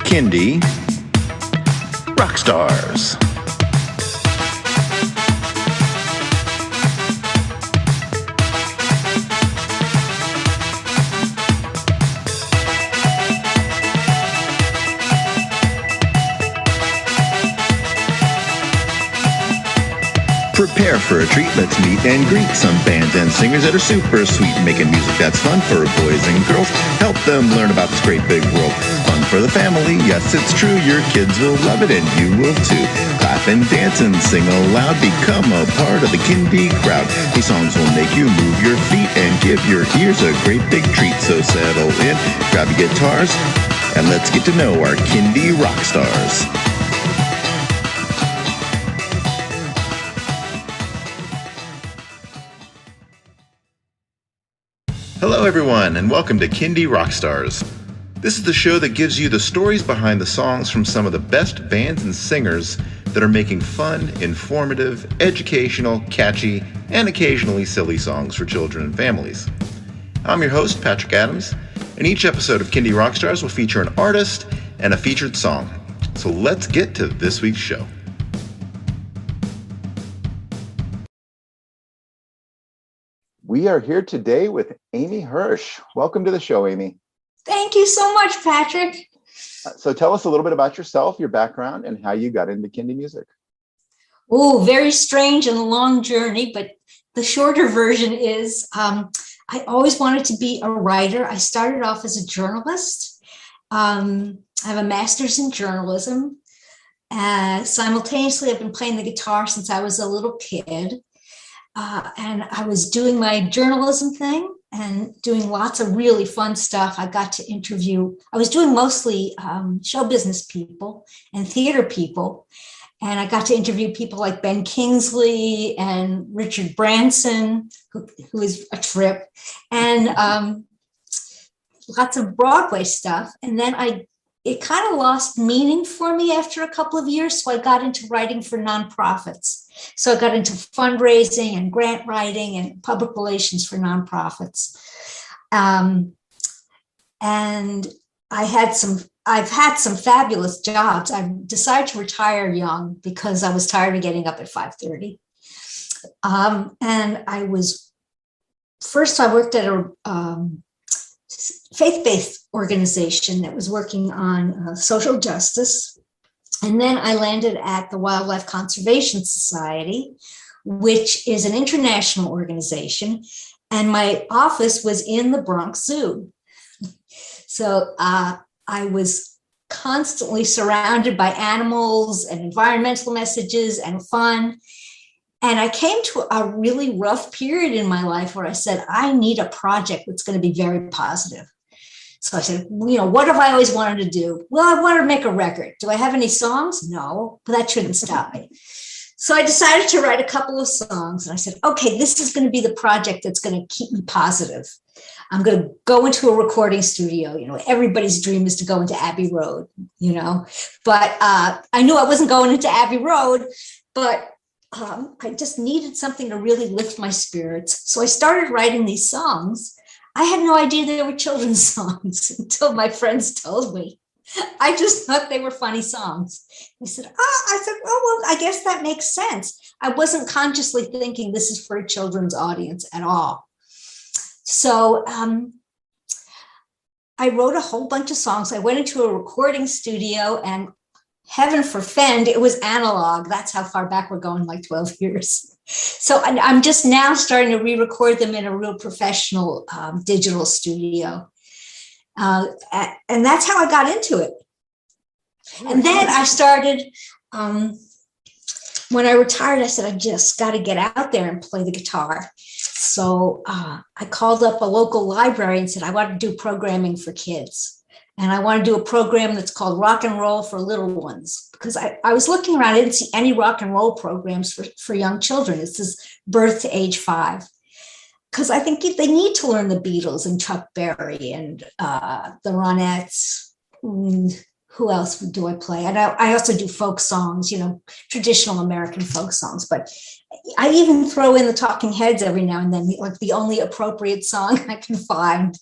Kindy Rockstars. Prepare for a treat, let's meet and greet some bands and singers that are super sweet, making music that's fun for boys and girls. Help them learn about this great big world. Fun for the family, yes it's true, your kids will love it and you will too. Clap and dance and sing aloud, become a part of the Kindy crowd. These songs will make you move your feet and give your ears a great big treat. So settle in, grab your guitars, and let's get to know our Kindy Rockstars. Hello everyone, and welcome to Kindy Rockstars. This is the show that gives you the stories behind the songs from some of the best bands and singers that are making fun, informative, educational, catchy, and occasionally silly songs for children and families. I'm your host, Patrick Adams, and each episode of Kindy Rockstars will feature an artist and a featured song. So let's get to this week's show. We are here today with Amy Hersh. Welcome to the show, Amy. Thank you so much, Patrick. So tell us a little bit about yourself, your background, and how you got into Kindy music. Oh, very strange and long journey, but the shorter version is I always wanted to be a writer. I started off as a journalist. I have a master's in journalism. Simultaneously, I've been playing the guitar since I was a little kid. And I was doing my journalism thing and doing lots of really fun stuff. I got to interview, I was doing mostly show business people and theater people. And I got to interview people like Ben Kingsley and Richard Branson, who is a trip, and lots of Broadway stuff. And then it kind of lost meaning for me after a couple of years. So I got into writing for nonprofits. So I got into fundraising and grant writing and public relations for nonprofits. And I've had some fabulous jobs. I decided to retire young because I was tired of getting up at 5:30. And I worked at a faith-based organization that was working on social justice. And then I landed at the Wildlife Conservation Society, which is an international organization. And my office was in the Bronx Zoo. So I was constantly surrounded by animals and environmental messages and fun. And I came to a really rough period in my life where I said, I need a project that's going to be very positive. So I said, what have I always wanted to do? Well, I wanted to make a record. Do I have any songs? No, but that shouldn't stop me. So I decided to write a couple of songs. And I said, okay, this is going to be the project that's going to keep me positive. I'm going to go into a recording studio. Everybody's dream is to go into Abbey Road, But I knew I wasn't going into Abbey Road, but I just needed something to really lift my spirits. So I started writing these songs. I had no idea they were children's songs until my friends told me. I just thought they were funny songs. I said, well, I guess that makes sense. I wasn't consciously thinking this is for a children's audience at all. So I wrote a whole bunch of songs. I went into a recording studio, and heaven forfend, it was analog. That's how far back we're going, like 12 years. So I'm just now starting to re-record them in a real professional digital studio. And that's how I got into it. And then I started, when I retired, I said, I just got to get out there and play the guitar. So I called up a local library and said, I want to do programming for kids. And I want to do a program that's called Rock and Roll for Little Ones, because I was looking around, I didn't see any rock and roll programs for young children. This is birth to age 5. Because I think they need to learn the Beatles and Chuck Berry and the Ronettes. Who else do I play? And I also do folk songs, traditional American folk songs. But I even throw in the Talking Heads every now and then, like the only appropriate song I can find,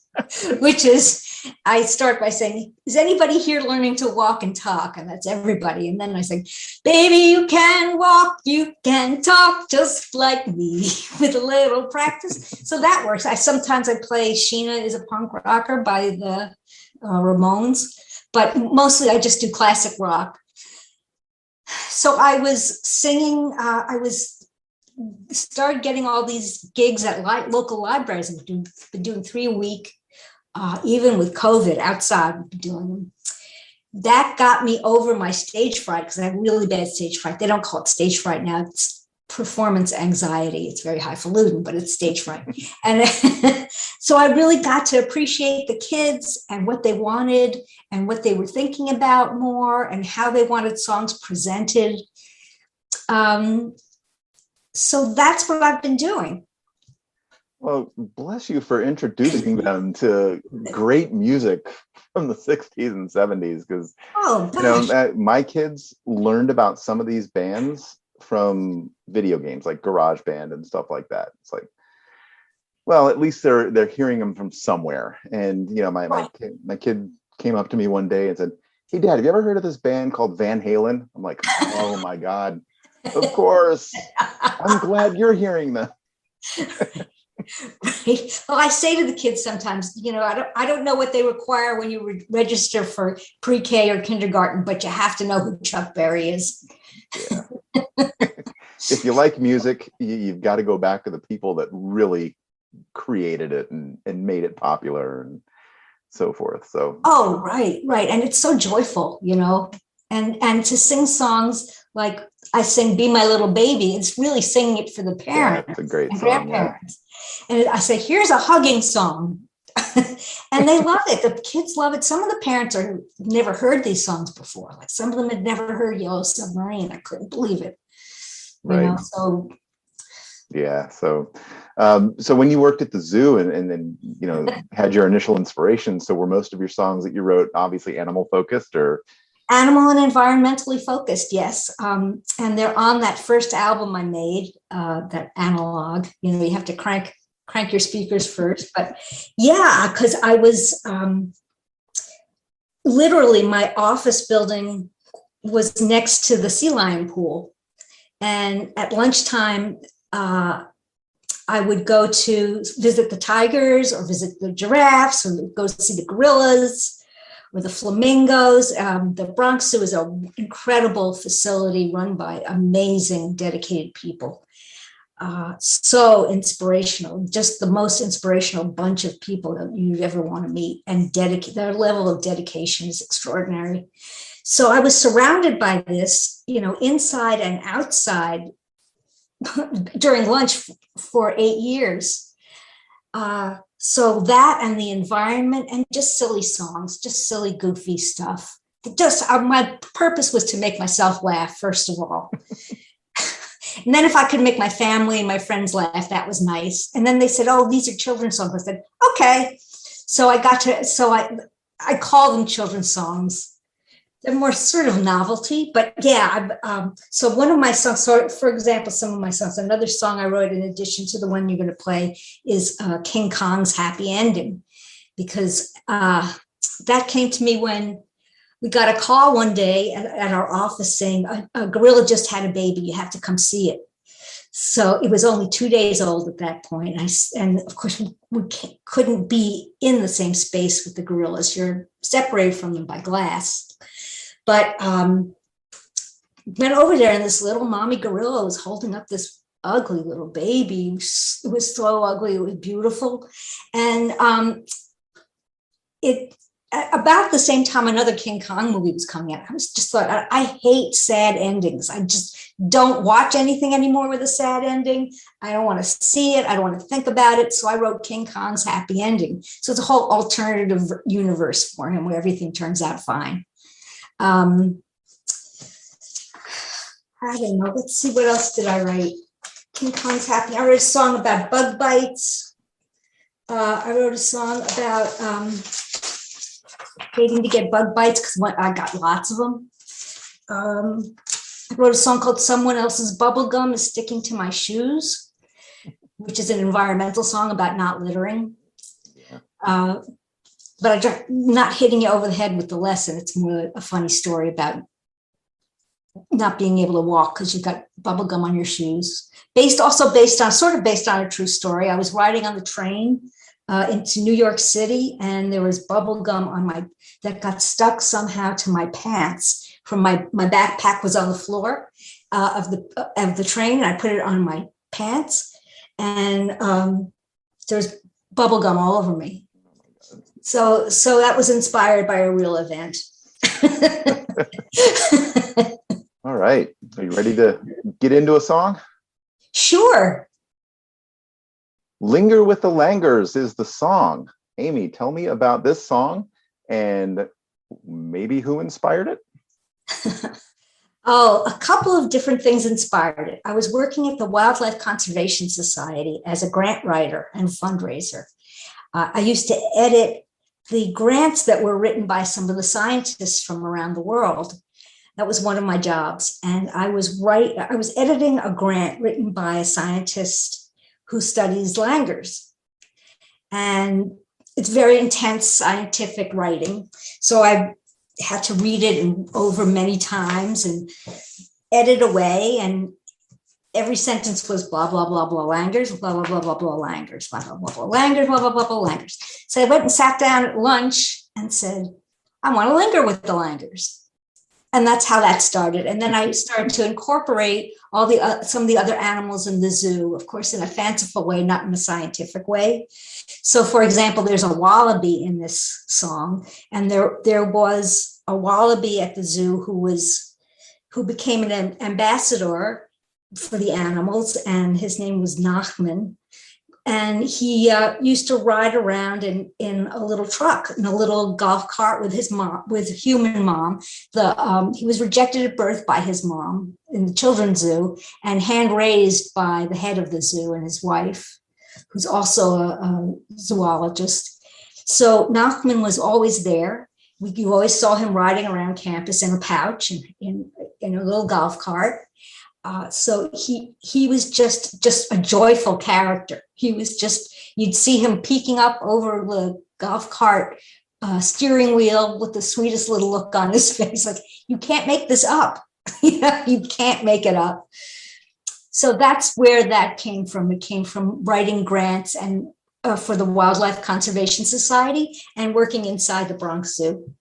which is I start by saying, is anybody here learning to walk and talk? And that's everybody. And then I say, baby, you can walk, you can talk just like me with a little practice. So that works. Sometimes I play Sheena is a Punk Rocker by the Ramones, but mostly I just do classic rock. So I was singing, started getting all these gigs at local libraries. I've been doing 3 a week, even with COVID outside, I've been doing them. That got me over my stage fright, because I have really bad stage fright. They don't call it stage fright now. It's performance anxiety. It's very highfalutin, but it's stage fright. And so I really got to appreciate the kids and what they wanted and what they were thinking about more and how they wanted songs presented. So that's what I've been doing. Well, bless you for introducing them to great music from the 60s and 70s, because my kids learned about some of these bands from video games like Garage Band and stuff like that. It's like, well, at least they're hearing them from somewhere. And my kid came up to me one day and said, "Hey, Dad, have you ever heard of this band called Van Halen?" I'm like, "Oh my God, of course! I'm glad you're hearing them." Right. Well, I say to the kids sometimes, I don't know what they require when you register for pre-K or kindergarten, but you have to know who Chuck Berry is. Yeah. If you like music, you've got to go back to the people that really created it and made it popular and so forth. So. Oh, right. And it's so joyful, and to sing songs like I sing "Be My Little Baby," it's really singing it for the parents. Yeah, it's a great song. Grandparents. Yeah. And I say, here's a hugging song. And they love it. The kids love it. Some of the parents are never heard these songs before. Like some of them had never heard Yellow Submarine. I couldn't believe it. Right. So yeah. So when you worked at the zoo and then, had your initial inspiration, so were most of your songs that you wrote obviously animal focused or? Animal and environmentally focused, yes. And they're on that first album I made, that analog. You have to crank your speakers first. But yeah, because I was literally, my office building was next to the sea lion pool. And at lunchtime, I would go to visit the tigers or visit the giraffes or go see the gorillas or the flamingos. The Bronx Zoo is an incredible facility run by amazing, dedicated people. So inspirational, just the most inspirational bunch of people that you'd ever want to meet, and their level of dedication is extraordinary. So I was surrounded by this, inside and outside during lunch for 8 years. So that and the environment and just silly songs, just silly, goofy stuff. My purpose was to make myself laugh, first of all. And then if I could make my family and my friends laugh, that was nice. And then they said, "Oh, these are children's songs." I said, "Okay." So I call them children's songs. They're more sort of novelty, but yeah. So one of my songs, so for example, some of my songs, another song I wrote in addition to the one you're going to play is King Kong's Happy Ending, because that came to me when we got a call one day at our office saying a gorilla just had a baby. You have to come see it. So it was only 2 days old at that point. And of course, we couldn't be in the same space with the gorillas. You're separated from them by glass. But went over there, and this little mommy gorilla was holding up this ugly little baby. It was so ugly. It was beautiful. And about the same time another King Kong movie was coming out, I was just thought, I hate sad endings. I just don't watch anything anymore with a sad ending. I don't want to see it. I don't want to think about it. So I wrote King Kong's Happy Ending. So it's a whole alternative universe for him where everything turns out fine. I don't know. Let's see, what else did I write? King Kong's Happy. I wrote a song about bug bites. I wrote a song about hating to get bug bites because I got lots of them. I wrote a song called Someone Else's Bubble Gum is Sticking to My Shoes, which is an environmental song about not littering. but I'm not hitting you over the head with the lesson. It's more a funny story about not being able to walk because you've got bubble gum on your shoes. Based on a true story. I was riding on the train into New York City, and there was bubble gum that got stuck somehow to my pants. From my backpack was on the floor of the train, and I put it on my pants, and there's bubble gum all over me. So that was inspired by a real event. All right. Are you ready to get into a song? Sure. Linger with the Langurs is the song. Amy, tell me about this song and maybe who inspired it? Oh, a couple of different things inspired it. I was working at the Wildlife Conservation Society as a grant writer and fundraiser. I used to edit the grants that were written by some of the scientists from around the world. That was one of my jobs. And I was editing a grant written by a scientist who studies langurs. And it's very intense scientific writing. So I had to read it over many times and edit away. And every sentence was blah, blah, blah, blah, langurs, blah, blah, blah, blah, blah, langurs, blah, blah, blah, blah, langurs, blah, blah, blah, blah, langurs. So I went and sat down at lunch and said, I want to linger with the langurs. And that's how that started. And then I started to incorporate some of the other animals in the zoo, of course, in a fanciful way, not in a scientific way. So, for example, there's a wallaby in this song, and there was a wallaby at the zoo who became an ambassador for the animals, and his name was Nachman. And he used to ride around in a little truck, in a little golf cart with his mom, with human mom. He was rejected at birth by his mom in the children's zoo and hand raised by the head of the zoo and his wife, who's also a zoologist. So Nachman was always there. You always saw him riding around campus in a pouch in a little golf cart. So he was just a joyful character. He was you'd see him peeking up over the golf cart steering wheel with the sweetest little look on his face. Like, you can't make this up. You can't make it up. So that's where that came from. It came from writing grants and for the Wildlife Conservation Society and working inside the Bronx Zoo.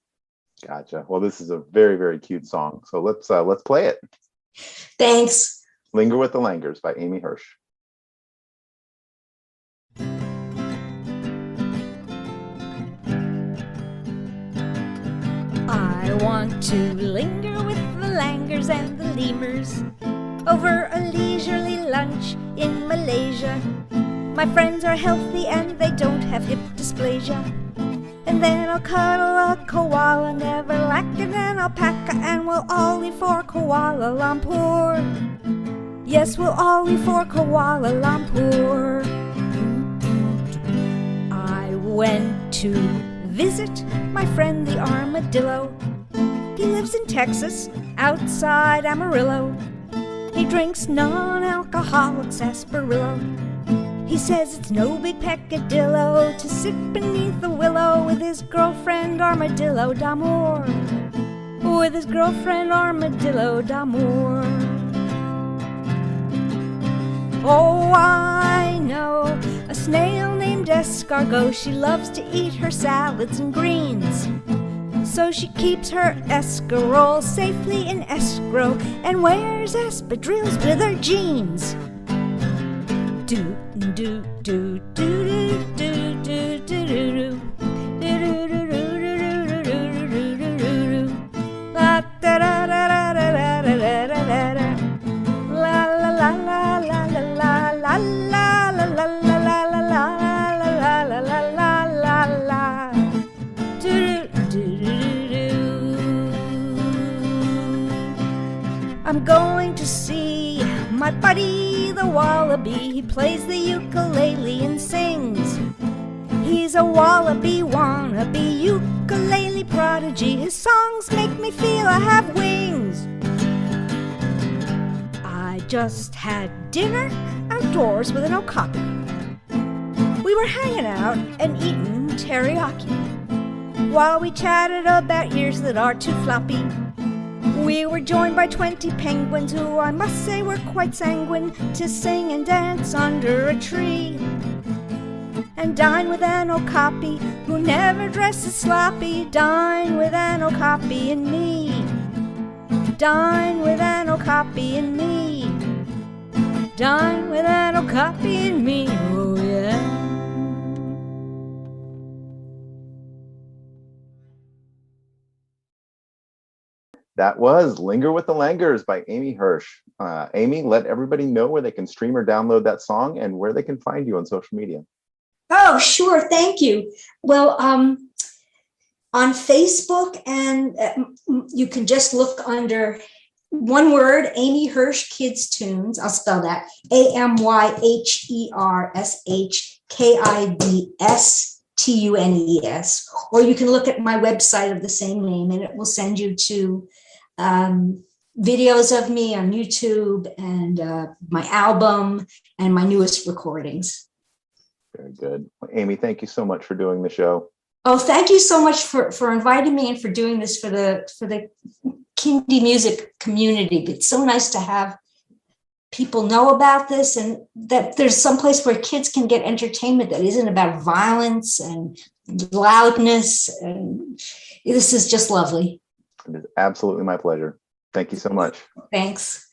Gotcha. Well, this is a very, very cute song. So let's play it. Thanks. Linger with the Langurs by Amy Hersh. I want to linger with the langurs and the lemurs over a leisurely lunch in Malaysia. My friends are healthy and they don't have hip dysplasia. And then I'll cuddle a koala, never lacking an alpaca, and we'll all leave for Kuala Lumpur. Yes, we'll all leave for Kuala Lumpur. I went to visit my friend the armadillo. He lives in Texas, outside Amarillo. He drinks non-alcoholic sarsaparilla. He says it's no big peccadillo to sit beneath the willow with his girlfriend Armadillo d'Amour. With his girlfriend Armadillo d'Amour. Oh, I know a snail named escargot. She loves to eat her salads and greens. So she keeps her escarole safely in escrow and wears espadrilles with her jeans. Do do do do do do do do do la da da da da da da da da da la la la la la la la la la la la la la la la la la la do do do do. I'm going to see my buddy the wallaby. He plays the ukulele and sings. He's a wallaby wannabe, ukulele prodigy. His songs make me feel I have wings. I just had dinner outdoors with an okapi. We were hanging out and eating teriyaki. while we chatted about ears that are too floppy. We were joined by 20 penguins who I must say were quite sanguine to sing and dance under a tree. And dine with an okapi who never dresses sloppy. Dine with an okapi and me. Dine with an okapi and me. Dine with an okapi and me. Oh yeah. That was Linger with the Langurs by Amy Hersh. Amy, let everybody know where they can stream or download that song and where they can find you on social media. Oh, sure. Thank you. Well, on Facebook, and you can just look under one word, Amy Hersh Kids Tunes. I'll spell that AMYHERSHKIDSTUNES. Or you can look at my website of the same name, and it will send you to videos of me on YouTube and my album and my newest recordings. Very good. Well, Amy, thank you so much for doing the show. Oh, thank you so much for inviting me and for doing this for the Kindy music community. It's so nice to have people know about this and that there's some place where kids can get entertainment that isn't about violence and loudness. And this is just lovely. It is absolutely my pleasure. Thank you so much. Thanks.